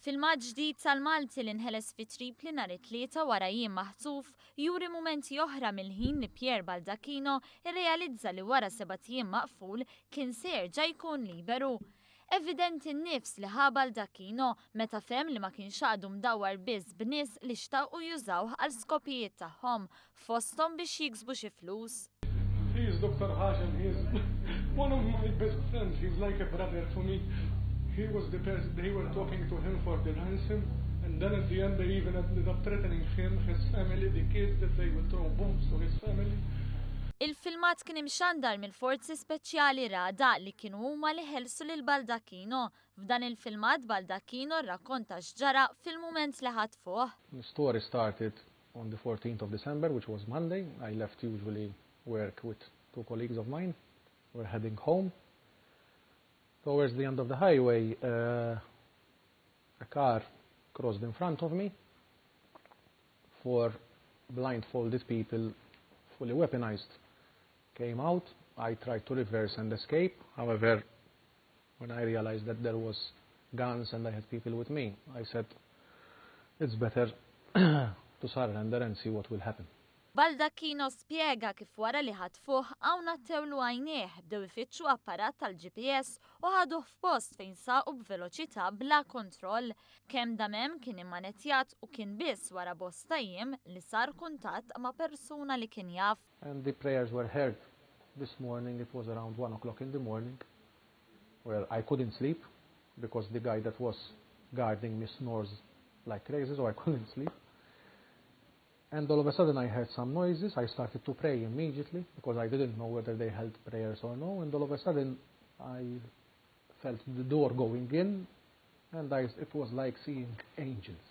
Filmat ġdid tal-Malti li nħeles fi Tripli nhar it-tlieta wara jiem maħtuf juri mumenti oħra mill-ħin li Pierre Baldacchino irrealizza li wara 7 jiem maqful kien se jerġa' jkun liberu. Evidenti n-nifs li ħa Baldacchino meta fehem li ma kienx għadu mdawwar biss b'nies li xtaqu jużawh għal skopijiet tagħhom fosthom biex jiksbu xi flus. He is Dr. Hashim, he is one of my best friends, he's like a brother to me. He was the person, they were talking to him for the ransom, and then at the end they even ended up threatening him, his family, the kids, that they would throw bombs to his family. Il-filmat kien xandar mill-forzi speċjali rada li kienu huma li ħelsu lil Baldacchino. F'dan il-filmat Baldacchino rrakkonta x'ġara fil-mument li ħatfuh. The story started on the 14th of December, which was Monday. I left usually work with 2 colleagues of mine. We're heading home. Towards the end of the highway, a car crossed in front of me. 4 blindfolded people, fully weaponized, came out. I tried to reverse and escape. However, when I realized that there was guns and I had people with me, I said, it's better to surrender and see what will happen. Baldacchino spjega kif wara li ħatfuh hawn attewlu għajnieh bdew ifittxu apparat tal-GPS u ħaduh f'post fejn saqu b'veloċità bla kontroll. Kemm damem kien immanettjat u kien biss wara bosta jiem li sar kuntatt ma' persuna li kien jaf. And the prayers were heard. This morning, it was around 1 o'clock in the morning, where I couldn't sleep because the guy that was guarding me snores like crazy, so I couldn't sleep. And all of a sudden I heard some noises. I started to pray immediately because I didn't know whether they held prayers or no. And all of a sudden I felt the door going in, and it was like seeing angels.